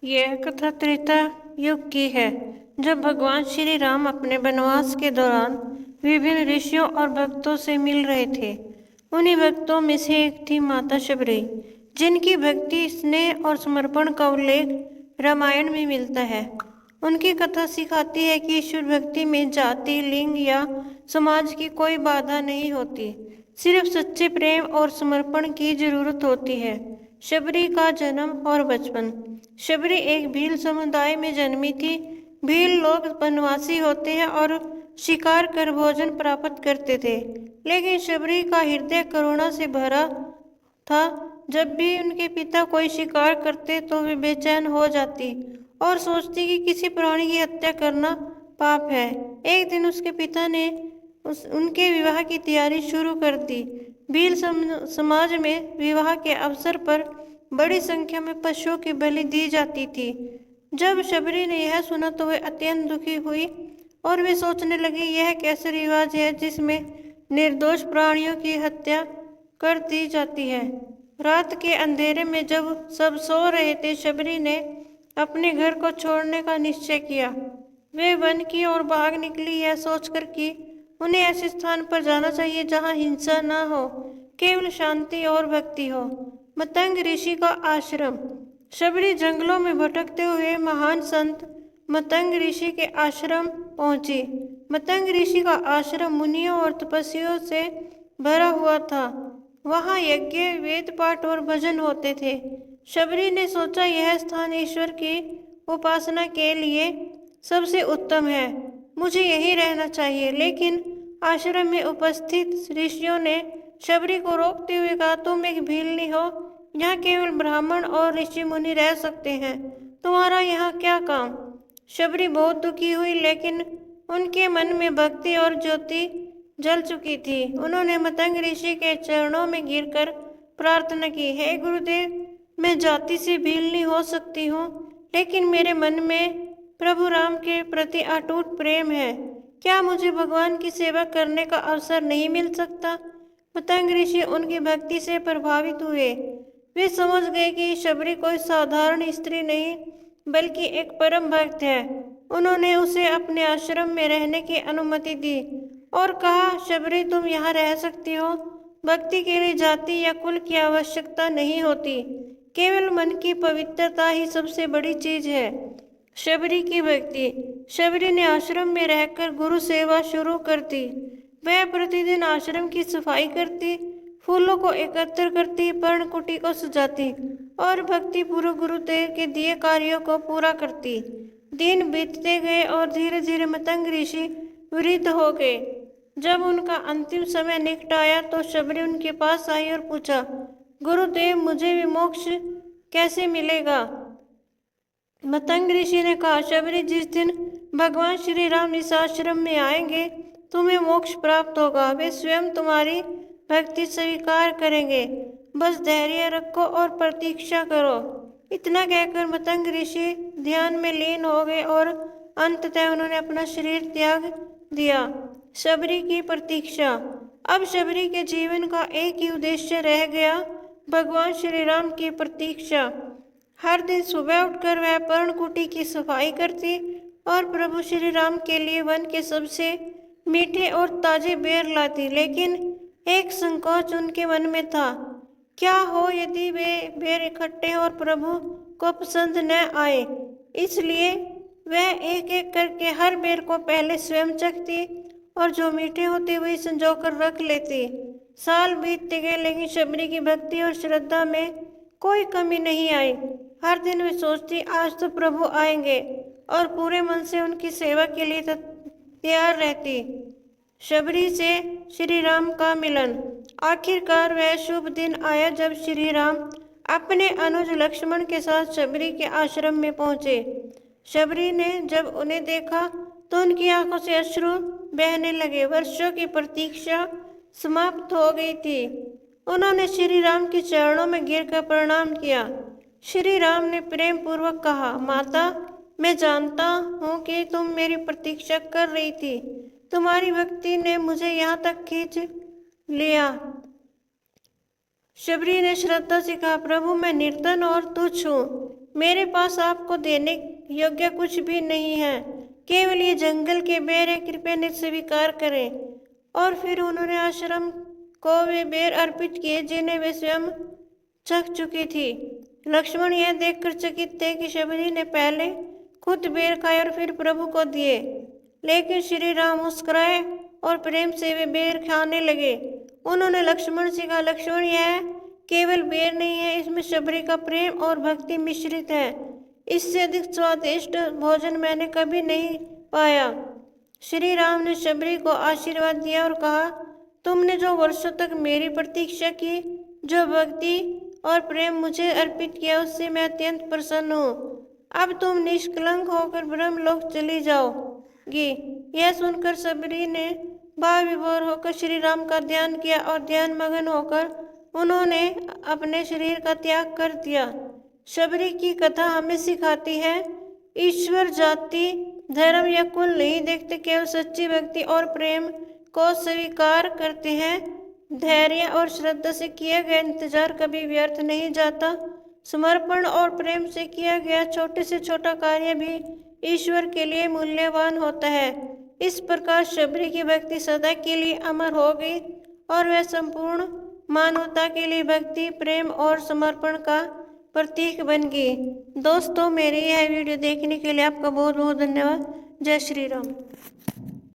यह कथा त्रेता युग की है, जब भगवान श्री राम अपने वनवास के दौरान विभिन्न ऋषियों और भक्तों से मिल रहे थे। उन्हीं भक्तों में से एक थी माता शबरी, जिनकी भक्ति, स्नेह और समर्पण का उल्लेख रामायण में मिलता है। उनकी कथा सिखाती है कि ईश्वर भक्ति में जाति, लिंग या समाज की कोई बाधा नहीं होती, सिर्फ सच्चे प्रेम और समर्पण की जरूरत होती है। शबरी का जन्म और बचपन। शबरी एक भील समुदाय में जन्मी थी। भील लोग वनवासी होते हैं और शिकार कर भोजन प्राप्त करते थे, लेकिन शबरी का हृदय करुणा से भरा था। जब भी उनके पिता कोई शिकार करते तो वे बेचैन हो जाती और सोचती कि किसी प्राणी की हत्या करना पाप है। एक दिन उसके पिता ने उनके विवाह की तैयारी शुरू कर दी। भील समाज में विवाह के अवसर पर बड़ी संख्या में पशुओं की बलि दी जाती थी। जब शबरी ने यह सुना तो वह अत्यंत दुखी हुई और वे सोचने लगी, यह कैसा रिवाज है जिसमें निर्दोष प्राणियों की हत्या कर दी जाती है। रात के अंधेरे में जब सब सो रहे थे, शबरी ने अपने घर को छोड़ने का निश्चय किया। वे वन की ओर भाग निकली, यह सोचकर कि उन्हें ऐसे स्थान पर जाना चाहिए जहाँ हिंसा न हो, केवल शांति और भक्ति हो। मतंग ऋषि का आश्रम। शबरी जंगलों में भटकते हुए महान संत मतंग ऋषि के आश्रम पहुंची। मतंग ऋषि का आश्रम मुनियों और तपस्वियों से भरा हुआ था। वहाँ यज्ञ, वेद पाठ और भजन होते थे। शबरी ने सोचा, यह स्थान ईश्वर की उपासना के लिए सबसे उत्तम है, मुझे यहीं रहना चाहिए। लेकिन आश्रम में उपस्थित ऋषियों ने शबरी को रोकते हुए कहा, तुम एक भीलनी हो, यहाँ केवल ब्राह्मण और ऋषि मुनि रह सकते हैं, तुम्हारा यहाँ क्या काम। शबरी बहुत दुखी हुई, लेकिन उनके मन में भक्ति और ज्योति जल चुकी थी। उन्होंने मतंग ऋषि के चरणों में गिरकर प्रार्थना की, हे गुरुदेव, मैं जाति से भीलनी हो सकती हूँ, लेकिन मेरे मन में प्रभु राम के प्रति अटूट प्रेम है। क्या मुझे भगवान की सेवा करने का अवसर नहीं मिल सकता। मतंग ऋषि उनकी भक्ति से प्रभावित हुए। वे समझ गए कि शबरी कोई साधारण स्त्री नहीं, बल्कि एक परम भक्त है। उन्होंने उसे अपने आश्रम में रहने की अनुमति दी और कहा, शबरी, तुम यहाँ रह सकती हो। भक्ति के लिए जाति या कुल की आवश्यकता नहीं होती, केवल मन की पवित्रता ही सबसे बड़ी चीज है। शबरी की भक्ति। शबरी ने आश्रम में रहकर गुरु सेवा शुरू कर दी। वह प्रतिदिन आश्रम की सफाई करती, फूलों को एकत्र करती, पर्णकुटी को सजाती और भक्ति पूर्वक गुरुदेव के दिए कार्यों को पूरा करती। दिन बीतते गए और धीरे धीरे मतंग ऋषि वृद्ध हो गए। जब उनका अंतिम समय निकट आया तो शबरी उनके पास आई और पूछा, गुरुदेव, मुझे भी मोक्ष कैसे मिलेगा। मतंग ऋषि ने कहा, शबरी, जिस दिन भगवान श्री राम इस आश्रम में आएंगे, तुम्हें मोक्ष प्राप्त होगा। वे स्वयं तुम्हारी भक्ति स्वीकार करेंगे, बस धैर्य रखो और प्रतीक्षा करो। इतना कहकर मतंग ऋषि ध्यान में लीन हो गए और अंततः उन्होंने अपना शरीर त्याग दिया। शबरी की प्रतीक्षा। अब शबरी के जीवन का एक ही उद्देश्य रह गया, भगवान श्री राम की प्रतीक्षा। हर दिन सुबह उठकर वह पर्णकुटी की सफाई करती और प्रभु श्री राम के लिए वन के सबसे मीठे और ताजे बेर लाती। लेकिन एक संकोच उनके मन में था, क्या हो यदि वे बेर इकट्ठे और प्रभु को पसंद न आए। इसलिए वह एक एक करके हर बेर को पहले स्वयं चखती और जो मीठे होते वही संजोकर रख लेती। साल बीतते गए, लेकिन शबरी की भक्ति और श्रद्धा में कोई कमी नहीं आई। हर दिन वे सोचती, आज तो प्रभु आएंगे, और पूरे मन से उनकी सेवा के लिए तैयार रहती। शबरी से श्री राम का मिलन। आखिरकार वह शुभ दिन आया जब श्री राम अपने अनुज लक्ष्मण के साथ शबरी के आश्रम में पहुंचे। शबरी ने जब उन्हें देखा तो उनकी आंखों से अश्रु बहने लगे। वर्षों की प्रतीक्षा समाप्त हो गई थी। उन्होंने श्री राम के चरणों में गिरकर प्रणाम किया। श्री राम ने प्रेम पूर्वक कहा, माता, मैं जानता हूँ कि तुम मेरी प्रतीक्षा कर रही थी। तुम्हारी भक्ति ने मुझे यहाँ तक खींच लिया। शबरी ने श्रद्धा से कहा, प्रभु, मैं निर्धन और तुच्छ हूँ, मेरे पास आपको देने योग्य कुछ भी नहीं है, केवल ये जंगल के बेर है, कृपया निज स्वीकार करें। और फिर उन्होंने आश्रम को वे बेर अर्पित किए जिन्हें वे स्वयं चख चुकी थी। लक्ष्मण यह देखकर चकित थे कि शबरी ने पहले खुद बेर खाए और फिर प्रभु को दिए, लेकिन श्री राम मुस्कुराए और प्रेम से वे बेर खाने लगे। उन्होंने लक्ष्मण से कहा, लक्ष्मण यह केवल बेर नहीं है, इसमें शबरी का प्रेम और भक्ति मिश्रित है। इससे अधिक स्वादिष्ट भोजन मैंने कभी नहीं पाया। श्री राम ने शबरी को आशीर्वाद दिया और कहा, तुमने जो वर्षों तक मेरी प्रतीक्षा की, जो भक्ति और प्रेम मुझे अर्पित किया, उससे मैं अत्यंत प्रसन्न हूँ। अब तुम निष्कलंक होकर ब्रह्मलोक चली जाओगी। यह सुनकर शबरी ने भाव विभोर होकर श्री राम का ध्यान किया और ध्यान मगन होकर उन्होंने अपने शरीर का त्याग कर दिया। शबरी की कथा हमें सिखाती है, ईश्वर जाति, धर्म या कुल नहीं देखते, केवल सच्ची भक्ति और प्रेम को स्वीकार करते हैं। धैर्य और श्रद्धा से किया गया इंतजार कभी व्यर्थ नहीं जाता। समर्पण और प्रेम से किया गया छोटे से छोटा कार्य भी ईश्वर के लिए मूल्यवान होता है। इस प्रकार शबरी की भक्ति सदा के लिए अमर हो गई और वह संपूर्ण मानवता के लिए भक्ति, प्रेम और समर्पण का प्रतीक बन गई। दोस्तों, मेरी यह वीडियो देखने के लिए आपका बहुत बहुत धन्यवाद। जय श्री राम।